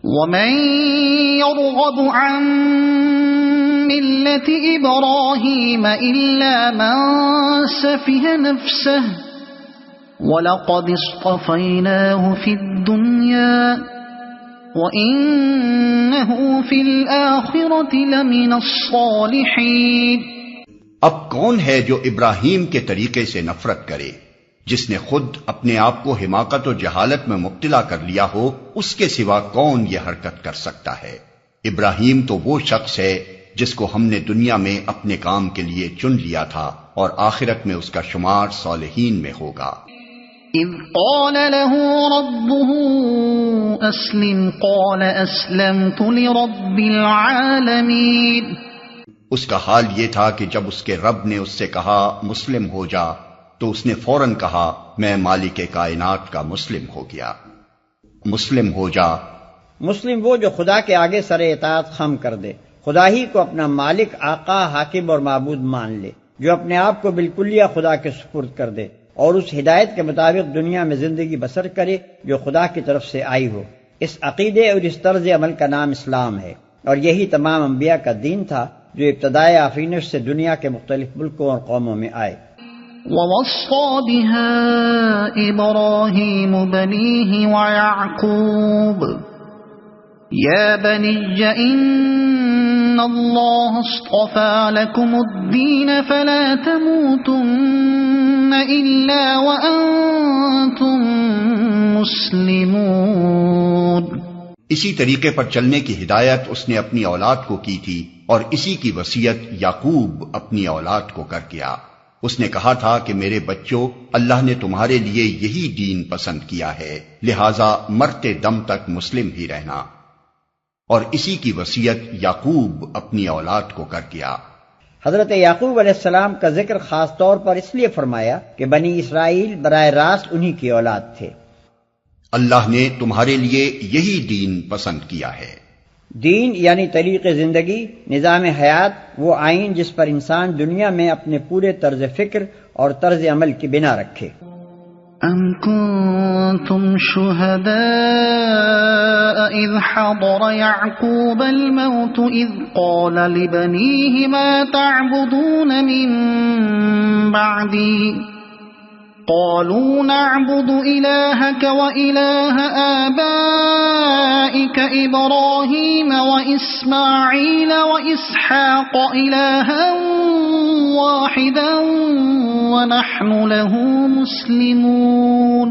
ومن يرغب عن ملة إبراهيم إلا من سفه نفسه وَلَقَدِ اصْطَفَيْنَاهُ فِي الدُّنْيَا وَإِنَّهُ فِي الْآخِرَةِ لَمِنَ الصَّالِحِينَ۔ اب کون ہے جو ابراہیم کے طریقے سے نفرت کرے؟ جس نے خود اپنے آپ کو حماقت و جہالت میں مبتلا کر لیا ہو، اس کے سوا کون یہ حرکت کر سکتا ہے؟ ابراہیم تو وہ شخص ہے جس کو ہم نے دنیا میں اپنے کام کے لیے چن لیا تھا اور آخرت میں اس کا شمار صالحین میں ہوگا۔ اذ قال له ربه اسلم قال اسلمت لرب العالمین۔ اس کا حال یہ تھا کہ جب اس کے رب نے اس سے کہا مسلم ہو جا تو اس نے فوراً کہا میں مالک کائنات کا مسلم ہو گیا۔ مسلم ہو جا، مسلم وہ جو خدا کے آگے سر اطاعت خم کر دے، خدا ہی کو اپنا مالک، آقا، حاکم اور معبود مان لے، جو اپنے آپ کو بالکلیہ خدا کے سپرد کر دے اور اس ہدایت کے مطابق دنیا میں زندگی بسر کرے جو خدا کی طرف سے آئی ہو۔ اس عقیدے اور اس طرز عمل کا نام اسلام ہے، اور یہی تمام انبیاء کا دین تھا جو ابتدائے آفرینش سے دنیا کے مختلف ملکوں اور قوموں میں آئے۔ وَوَصَّى بِهَا إِبْرَاهِيمُ بَنِيهِ وَيَعْقُوبُ يَا بَنِيَّ إِنَّ اللَّهَ اصْطَفَىٰ لَكُمُ الدِّينَ فَلَا تَمُوتُنَّ إِلَّا وَأَنتُم مُّسْلِمُونَ۔ اسی طریقے پر چلنے کی ہدایت اس نے اپنی اولاد کو کی تھی، اور اسی کی وصیت یعقوب اپنی اولاد کو کر گیا۔ اس نے کہا تھا کہ میرے بچوں، اللہ نے تمہارے لیے یہی دین پسند کیا ہے، لہذا مرتے دم تک مسلم ہی رہنا، اور اسی کی وصیت یعقوب اپنی اولاد کو کر گیا۔ حضرت یعقوب علیہ السلام کا ذکر خاص طور پر اس لیے فرمایا کہ بنی اسرائیل براہ راست انہی کی اولاد تھے۔ اللہ نے تمہارے لیے یہی دین پسند کیا ہے۔ دین یعنی طریق زندگی، نظام حیات، وہ آئین جس پر انسان دنیا میں اپنے پورے طرز فکر اور طرز عمل کی بنا رکھے۔ ام کنتم شہداء اذ حضر یعقوب الموت اذ قال لبنیہ ما تعبدون من بعدی قالوا نعبد إلهك وإله آبائك إبراهيم وإسماعيل وإسحاق إلها واحدا ونحن له مسلمون۔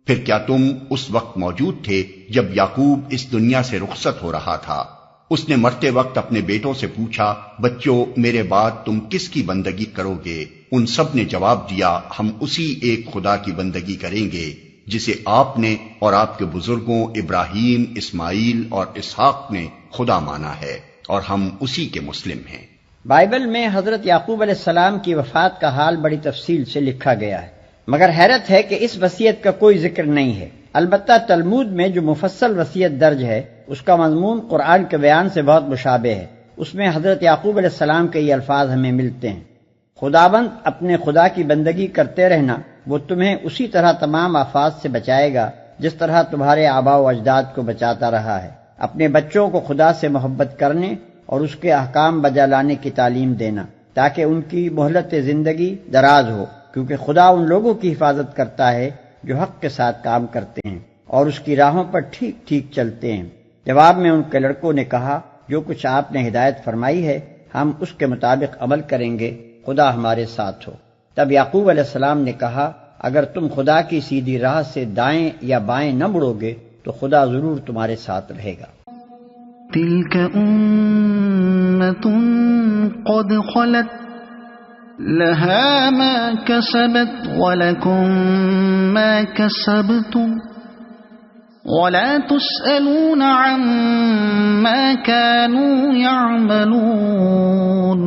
پھر کیا تم اس وقت موجود تھے جب یعقوب اس دنیا سے رخصت ہو رہا تھا؟ اس نے مرتے وقت اپنے بیٹوں سے پوچھا بچوں میرے بعد تم کس کی بندگی کرو گے؟ ان سب نے جواب دیا ہم اسی ایک خدا کی بندگی کریں گے جسے آپ نے اور آپ کے بزرگوں ابراہیم، اسماعیل اور اسحاق نے خدا مانا ہے، اور ہم اسی کے مسلم ہیں۔ بائبل میں حضرت یعقوب علیہ السلام کی وفات کا حال بڑی تفصیل سے لکھا گیا ہے، مگر حیرت ہے کہ اس وصیت کا کوئی ذکر نہیں ہے۔ البتہ تلمود میں جو مفصل وصیت درج ہے اس کا مضمون قرآن کے بیان سے بہت مشابہ ہے۔ اس میں حضرت یعقوب علیہ السلام کے یہ الفاظ ہمیں ملتے ہیں: خداوند اپنے خدا کی بندگی کرتے رہنا، وہ تمہیں اسی طرح تمام آفات سے بچائے گا جس طرح تمہارے آباء و اجداد کو بچاتا رہا ہے۔ اپنے بچوں کو خدا سے محبت کرنے اور اس کے احکام بجا لانے کی تعلیم دینا تاکہ ان کی مہلت زندگی دراز ہو، کیونکہ خدا ان لوگوں کی حفاظت کرتا ہے جو حق کے ساتھ کام کرتے ہیں اور اس کی راہوں پر ٹھیک ٹھیک چلتے ہیں۔ جواب میں ان کے لڑکوں نے کہا جو کچھ آپ نے ہدایت فرمائی ہے ہم اس کے مطابق عمل کریں گے، خدا ہمارے ساتھ ہو۔ تب یعقوب علیہ السلام نے کہا اگر تم خدا کی سیدھی راہ سے دائیں یا بائیں نہ مڑو گے تو خدا ضرور تمہارے ساتھ رہے گا۔ تلک امۃ قد خلت لها ما كسبت ولكم ما كسبتم ولا تسألون عما كانوا يعملون۔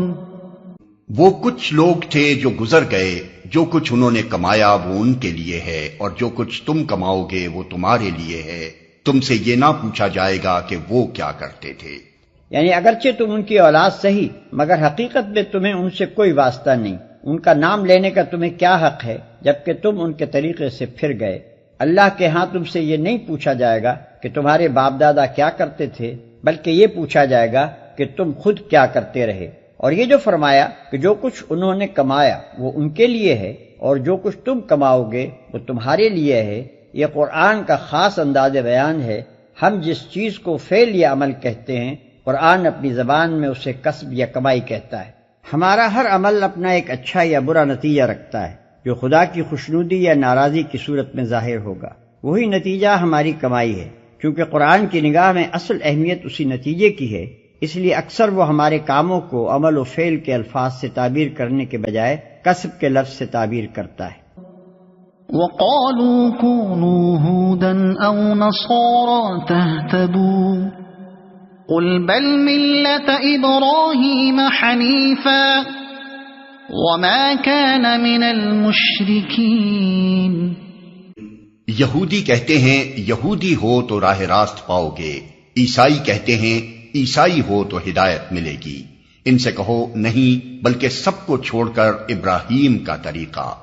وہ کچھ لوگ تھے جو گزر گئے، جو کچھ انہوں نے کمایا وہ ان کے لیے ہے، اور جو کچھ تم کماؤ گے وہ تمہارے لیے ہے، تم سے یہ نہ پوچھا جائے گا کہ وہ کیا کرتے تھے۔ یعنی اگرچہ تم ان کی اولاد صحیح، مگر حقیقت میں تمہیں ان سے کوئی واسطہ نہیں، ان کا نام لینے کا تمہیں کیا حق ہے جبکہ تم ان کے طریقے سے پھر گئے۔ اللہ کے ہاں تم سے یہ نہیں پوچھا جائے گا کہ تمہارے باپ دادا کیا کرتے تھے، بلکہ یہ پوچھا جائے گا کہ تم خود کیا کرتے رہے۔ اور یہ جو فرمایا کہ جو کچھ انہوں نے کمایا وہ ان کے لیے ہے اور جو کچھ تم کماؤ گے وہ تمہارے لیے ہے، یہ قرآن کا خاص انداز بیان ہے۔ ہم جس چیز کو فعل یا عمل کہتے ہیں، قرآن اپنی زبان میں اسے کسب یا کمائی کہتا ہے۔ ہمارا ہر عمل اپنا ایک اچھا یا برا نتیجہ رکھتا ہے جو خدا کی خوشنودی یا ناراضی کی صورت میں ظاہر ہوگا، وہی نتیجہ ہماری کمائی ہے۔ چونکہ قرآن کی نگاہ میں اصل اہمیت اسی نتیجے کی ہے، اس لیے اکثر وہ ہمارے کاموں کو عمل و فعل کے الفاظ سے تعبیر کرنے کے بجائے کسب کے لفظ سے تعبیر کرتا ہے۔ وَقَالُوا كُونُوا هُودًا أَوْ نَصَارَىٰ تَهْتَدُوا قُلْ بَلْ مِلَّةَ إِبْرَاهِيمَ حَنِيفًا وَمَا كَانَ مِنَ الْمُشْرِكِينَ۔ یہودی کہتے ہیں یہودی ہو تو راہ راست پاؤ گے، عیسائی کہتے ہیں عیسائی ہو تو ہدایت ملے گی۔ ان سے کہو نہیں، بلکہ سب کو چھوڑ کر ابراہیم کا طریقہ،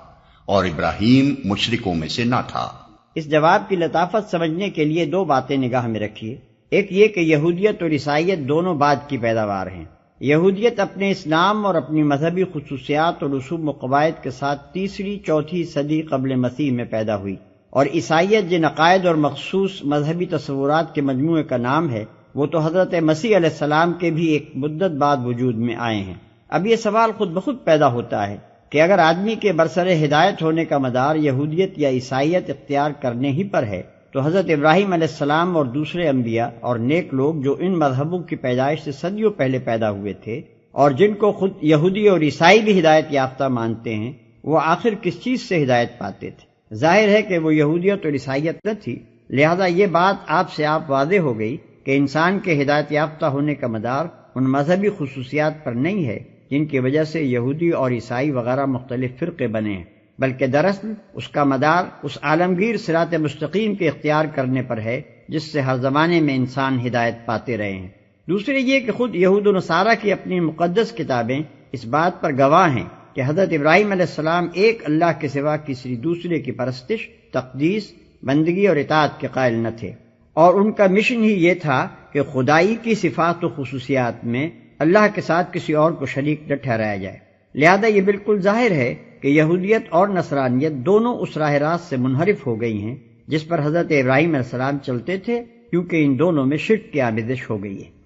اور ابراہیم مشرکوں میں سے نہ تھا۔ اس جواب کی لطافت سمجھنے کے لیے دو باتیں نگاہ میں رکھیے۔ ایک یہ کہ یہودیت اور عیسائیت دونوں بعد کی پیداوار ہیں۔ یہودیت اپنے اسلام اور اپنی مذہبی خصوصیات اور رسوم و قواعد کے ساتھ تیسری چوتھی صدی قبل مسیح میں پیدا ہوئی، اور عیسائیت جن عقائد اور مخصوص مذہبی تصورات کے مجموعے کا نام ہے، وہ تو حضرت مسیح علیہ السلام کے بھی ایک مدت بعد وجود میں آئے ہیں۔ اب یہ سوال خود بخود پیدا ہوتا ہے کہ اگر آدمی کے برسر ہدایت ہونے کا مدار یہودیت یا عیسائیت اختیار کرنے ہی پر ہے، تو حضرت ابراہیم علیہ السلام اور دوسرے انبیاء اور نیک لوگ جو ان مذہبوں کی پیدائش سے صدیوں پہلے پیدا ہوئے تھے اور جن کو خود یہودی اور عیسائی بھی ہدایت یافتہ مانتے ہیں، وہ آخر کس چیز سے ہدایت پاتے تھے؟ ظاہر ہے کہ وہ یہودیت اور عیسائیت نہ تھی، لہذا یہ بات آپ سے آپ واضح ہو گئی کہ انسان کے ہدایت یافتہ ہونے کا مدار ان مذہبی خصوصیات پر نہیں ہے جن کی وجہ سے یہودی اور عیسائی وغیرہ مختلف فرقے بنے ہیں، بلکہ دراصل اس کا مدار اس عالمگیر صراط مستقیم کے اختیار کرنے پر ہے جس سے ہر زمانے میں انسان ہدایت پاتے رہے ہیں۔ دوسرے یہ کہ خود یہود و نصارہ کی اپنی مقدس کتابیں اس بات پر گواہ ہیں کہ حضرت ابراہیم علیہ السلام ایک اللہ کے سوا کسی دوسرے کی پرستش، تقدیس، بندگی اور اطاعت کے قائل نہ تھے، اور ان کا مشن ہی یہ تھا کہ خدائی کی صفات و خصوصیات میں اللہ کے ساتھ کسی اور کو شریک نہ ٹھہرایا جائے۔ لہذا یہ بالکل ظاہر ہے کہ یہودیت اور نصرانیت دونوں اس راہ راست سے منحرف ہو گئی ہیں جس پر حضرت ابراہیم علیہ السلام چلتے تھے، کیونکہ ان دونوں میں شرک کی آمیزش ہو گئی ہے۔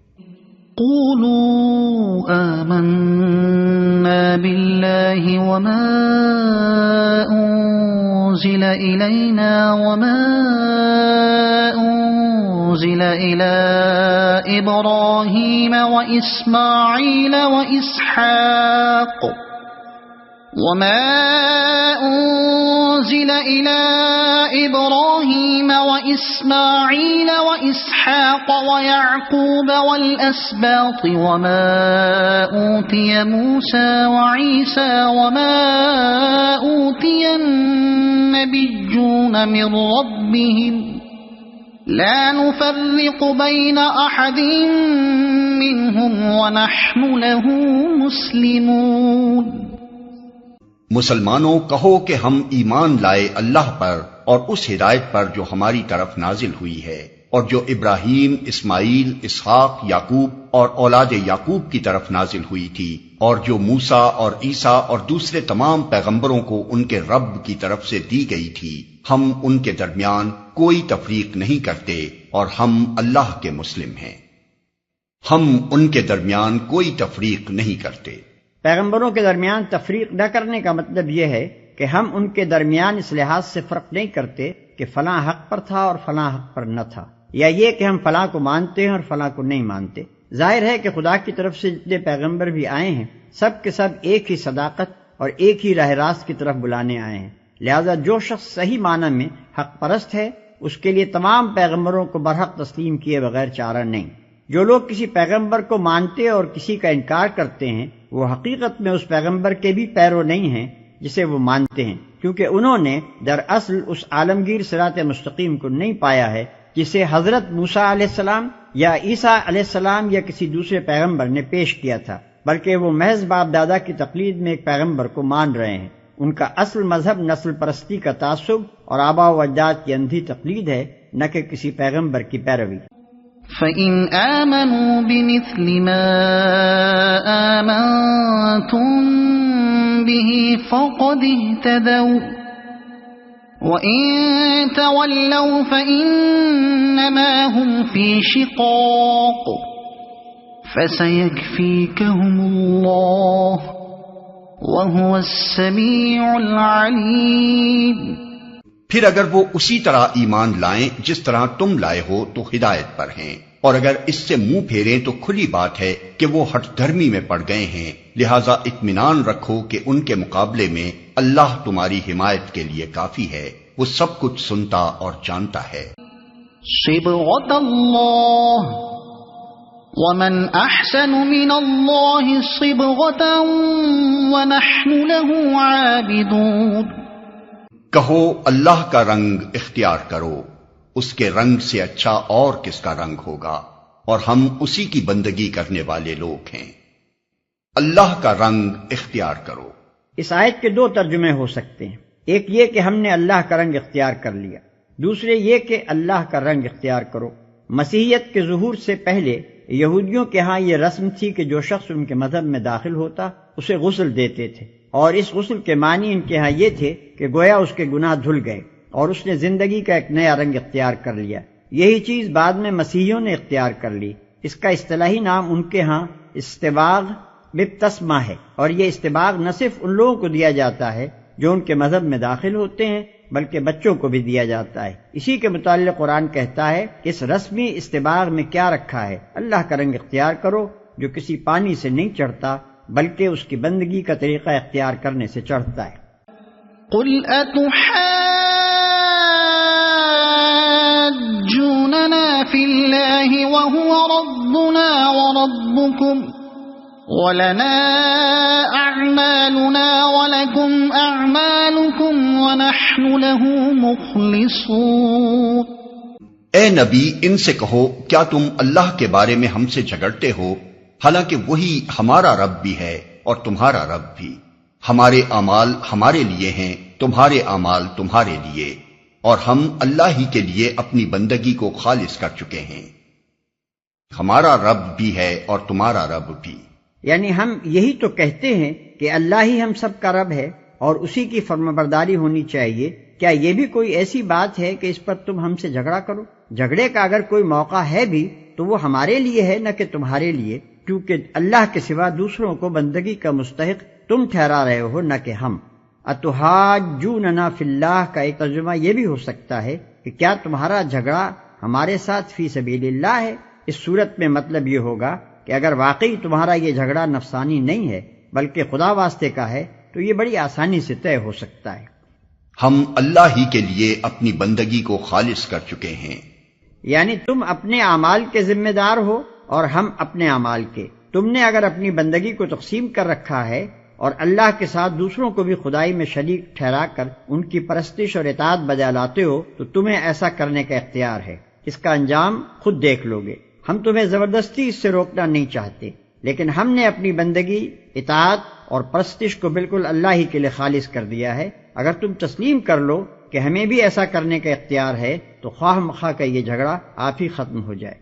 قولوا آمنا بالله وما أنزل إلينا وما أنزل إلى إبراهيم وإسماعيل وإسحاق وما أنزل إلى إبراهيم وإسماعيل وإسحاق ويعقوب والأسباط وما أوتي موسى وعيسى وما أوتي النبيون من ربهم لا نفرق بين أحد منهم ونحن له مسلمون۔ مسلمانوں کہو کہ ہم ایمان لائے اللہ پر اور اس ہدایت پر جو ہماری طرف نازل ہوئی ہے، اور جو ابراہیم، اسماعیل، اسحاق، یعقوب اور اولاد یعقوب کی طرف نازل ہوئی تھی، اور جو موسیٰ اور عیسیٰ اور دوسرے تمام پیغمبروں کو ان کے رب کی طرف سے دی گئی تھی۔ ہم ان کے درمیان کوئی تفریق نہیں کرتے اور ہم اللہ کے مسلم ہیں۔ ہم ان کے درمیان کوئی تفریق نہیں کرتے۔ پیغمبروں کے درمیان تفریق نہ کرنے کا مطلب یہ ہے کہ ہم ان کے درمیان اس لحاظ سے فرق نہیں کرتے کہ فلاں حق پر تھا اور فلاں حق پر نہ تھا، یا یہ کہ ہم فلاں کو مانتے ہیں اور فلاں کو نہیں مانتے۔ ظاہر ہے کہ خدا کی طرف سے جتنے پیغمبر بھی آئے ہیں سب کے سب ایک ہی صداقت اور ایک ہی راہ راست کی طرف بلانے آئے ہیں، لہذا جو شخص صحیح معنی میں حق پرست ہے اس کے لیے تمام پیغمبروں کو برحق تسلیم کیے بغیر چارہ نہیں۔ جو لوگ کسی پیغمبر کو مانتے اور کسی کا انکار کرتے ہیں وہ حقیقت میں اس پیغمبر کے بھی پیرو نہیں ہیں جسے وہ مانتے ہیں، کیونکہ انہوں نے دراصل اس عالمگیر صراط مستقیم کو نہیں پایا ہے جسے حضرت موسیٰ علیہ السلام یا عیسیٰ علیہ السلام یا کسی دوسرے پیغمبر نے پیش کیا تھا، بلکہ وہ محض باپ دادا کی تقلید میں ایک پیغمبر کو مان رہے ہیں۔ ان کا اصل مذہب نسل پرستی کا تعصب اور آباء و اجداد کی اندھی تقلید ہے، نہ کہ کسی پیغمبر کی پیروی۔ فَإِنْ آمَنُوا بِمِثْلِ مَا آمَنْتُمْ بِهِ فَقَدِ اهْتَدَوْا وَإِنْ تَوَلَّوْا فَإِنَّمَا هُمْ فِي شِقَاقٍ فَسَيَكْفِيكَهُمُ اللَّهُ وَهُوَ السَّمِيعُ الْعَلِيمُ۔ پھر اگر وہ اسی طرح ایمان لائیں جس طرح تم لائے ہو تو ہدایت پر ہیں، اور اگر اس سے منہ پھیریں تو کھلی بات ہے کہ وہ ہٹ دھرمی میں پڑ گئے ہیں، لہذا اطمینان رکھو کہ ان کے مقابلے میں اللہ تمہاری حمایت کے لیے کافی ہے، وہ سب کچھ سنتا اور جانتا ہے۔ صبغة اللہ ومن احسن من اللہ صبغة ونحن له عابدون۔ کہو اللہ کا رنگ اختیار کرو، اس کے رنگ سے اچھا اور کس کا رنگ ہوگا، اور ہم اسی کی بندگی کرنے والے لوگ ہیں۔ اللہ کا رنگ اختیار کرو۔ اس آیت کے دو ترجمے ہو سکتے ہیں، ایک یہ کہ ہم نے اللہ کا رنگ اختیار کر لیا، دوسرے یہ کہ اللہ کا رنگ اختیار کرو۔ مسیحیت کے ظہور سے پہلے یہودیوں کے ہاں یہ رسم تھی کہ جو شخص ان کے مذہب میں داخل ہوتا اسے غسل دیتے تھے، اور اس غسل کے معنی ان کے ہاں یہ تھے کہ گویا اس کے گناہ دھل گئے اور اس نے زندگی کا ایک نیا رنگ اختیار کر لیا۔ یہی چیز بعد میں مسیحیوں نے اختیار کر لی۔ اس کا اصطلاحی نام ان کے ہاں استباغ بپتسمہ ہے، اور یہ استباغ نہ صرف ان لوگوں کو دیا جاتا ہے جو ان کے مذہب میں داخل ہوتے ہیں بلکہ بچوں کو بھی دیا جاتا ہے۔ اسی کے متعلق قرآن کہتا ہے کہ اس رسمی استباغ میں کیا رکھا ہے؟ اللہ کا رنگ اختیار کرو جو کسی پانی سے نہیں چڑھتا بلکہ اس کی بندگی کا طریقہ اختیار کرنے سے چڑھتا ہے۔ قل اتحاجوننا فی اللہ وهو ربنا وربکم وَلَنَا أَعْمَالُنَا وَلَكُمْ أَعْمَالُكُمْ وَنَحْنُ لَهُ مُخْلِصُونَ۔ اے نبی، ان سے کہو کیا تم اللہ کے بارے میں ہم سے جھگڑتے ہو، حالانکہ وہی ہمارا رب بھی ہے اور تمہارا رب بھی۔ ہمارے اعمال ہمارے لیے ہیں، تمہارے اعمال تمہارے لیے، اور ہم اللہ ہی کے لیے اپنی بندگی کو خالص کر چکے ہیں۔ ہمارا رب بھی ہے اور تمہارا رب بھی۔ یعنی ہم یہی تو کہتے ہیں کہ اللہ ہی ہم سب کا رب ہے اور اسی کی فرمانبرداری ہونی چاہیے۔ کیا یہ بھی کوئی ایسی بات ہے کہ اس پر تم ہم سے جھگڑا کرو؟ جھگڑے کا اگر کوئی موقع ہے بھی تو وہ ہمارے لیے ہے نہ کہ تمہارے لیے، کیونکہ اللہ کے سوا دوسروں کو بندگی کا مستحق تم ٹھہرا رہے ہو نہ کہ ہم۔ اتحاجوننا فی اللہ کا ایک ترجمہ یہ بھی ہو سکتا ہے کہ کیا تمہارا جھگڑا ہمارے ساتھ فی سبیل اللہ ہے؟ اس صورت میں مطلب یہ ہوگا کہ اگر واقعی تمہارا یہ جھگڑا نفسانی نہیں ہے بلکہ خدا واسطے کا ہے تو یہ بڑی آسانی سے طے ہو سکتا ہے۔ ہم اللہ ہی کے لیے اپنی بندگی کو خالص کر چکے ہیں۔ یعنی تم اپنے اعمال کے ذمہ دار ہو اور ہم اپنے اعمال کے۔ تم نے اگر اپنی بندگی کو تقسیم کر رکھا ہے اور اللہ کے ساتھ دوسروں کو بھی خدائی میں شریک ٹھہرا کر ان کی پرستش اور اطاعت بجا لاتے ہو تو تمہیں ایسا کرنے کا اختیار ہے۔ اس کا انجام خود دیکھ لو گے۔ ہم تمہیں زبردستی اس سے روکنا نہیں چاہتے، لیکن ہم نے اپنی بندگی، اطاعت اور پرستش کو بالکل اللہ ہی کے لیے خالص کر دیا ہے۔ اگر تم تسلیم کر لو کہ ہمیں بھی ایسا کرنے کا اختیار ہے تو خواہ مخواہ کا یہ جھگڑا آپ ہی ختم ہو جائے۔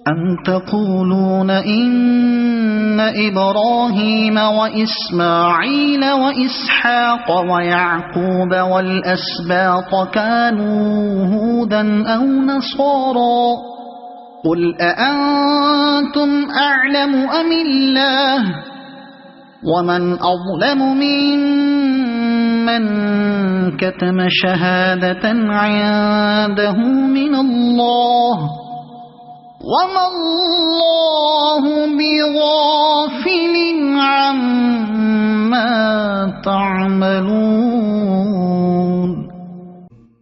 ام تقولون ان ابراہیم واسماعیل واسحاق ویعقوب والاسباط كانوا هودا او نصارا قل أأنتم أعلم أم الله ومن أظلم ممن كتم شهادة عنده من الله وما الله بغافل عما تعملون۔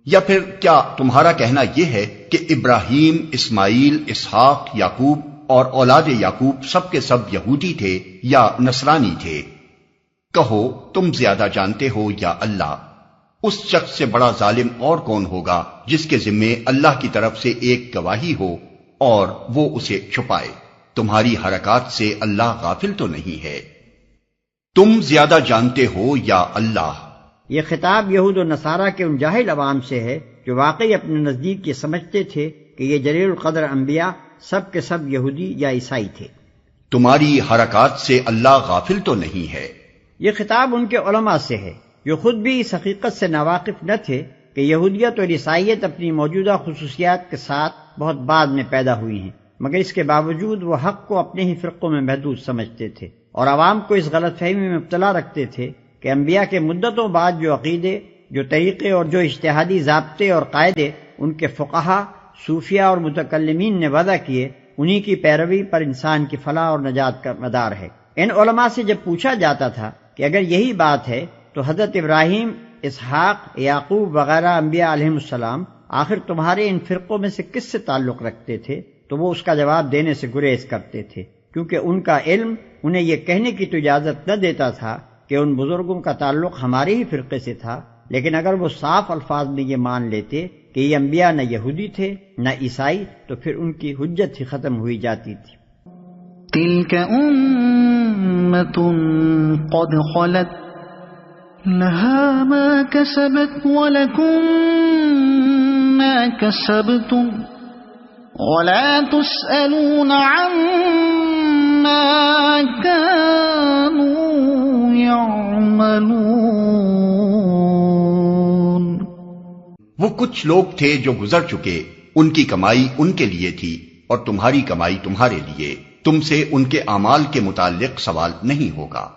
یا پھر کیا تمہارا کہنا یہ ہے کہ ابراہیم، اسماعیل، اسحاق، یعقوب اور اولاد یعقوب سب کے سب یہودی تھے یا نصرانی تھے؟ کہو تم زیادہ جانتے ہو یا اللہ؟ اس شخص سے بڑا ظالم اور کون ہوگا جس کے ذمے اللہ کی طرف سے ایک گواہی ہو اور وہ اسے چھپائے؟ تمہاری حرکات سے اللہ غافل تو نہیں ہے۔ تم زیادہ جانتے ہو یا اللہ؟ یہ خطاب یہود و نصارہ کے ان جاہل عوام سے ہے جو واقعی اپنے نزدیک یہ سمجھتے تھے کہ یہ جلیل القدر انبیاء سب کے سب یہودی یا عیسائی تھے۔ تمہاری حرکات سے اللہ غافل تو نہیں ہے۔ یہ خطاب ان کے علماء سے ہے جو خود بھی اس حقیقت سے ناواقف نہ تھے کہ یہودیت اور عیسائیت اپنی موجودہ خصوصیات کے ساتھ بہت بعد میں پیدا ہوئی ہیں، مگر اس کے باوجود وہ حق کو اپنے ہی فرقوں میں محدود سمجھتے تھے اور عوام کو اس غلط فہمی میں مبتلا رکھتے تھے کہ انبیاء کے مدتوں بعد جو عقیدے، جو طریقے اور جو اجتہادی ضابطے اور قاعدے ان کے فقہا، صوفیہ اور متکلمین نے وضع کیے، انہی کی پیروی پر انسان کی فلاح اور نجات کا مدار ہے۔ ان علماء سے جب پوچھا جاتا تھا کہ اگر یہی بات ہے تو حضرت ابراہیم، اسحاق، یعقوب وغیرہ انبیاء علیہم السلام آخر تمہارے ان فرقوں میں سے کس سے تعلق رکھتے تھے، تو وہ اس کا جواب دینے سے گریز کرتے تھے، کیونکہ ان کا علم انہیں یہ کہنے کی تو اجازت نہ دیتا تھا کہ ان بزرگوں کا تعلق ہمارے ہی فرقے سے تھا، لیکن اگر وہ صاف الفاظ میں یہ مان لیتے کہ یہ انبیاء نہ یہودی تھے نہ عیسائی، تو پھر ان کی حجت ہی ختم ہوئی جاتی تھی۔ تلك أمة قد خلت لها ما كسبت ولكم ما كسبتم ولا تسألون عما كانوا يعملون۔ وہ کچھ لوگ تھے جو گزر چکے، ان کی کمائی ان کے لیے تھی اور تمہاری کمائی تمہارے لیے، تم سے ان کے اعمال کے متعلق سوال نہیں ہوگا۔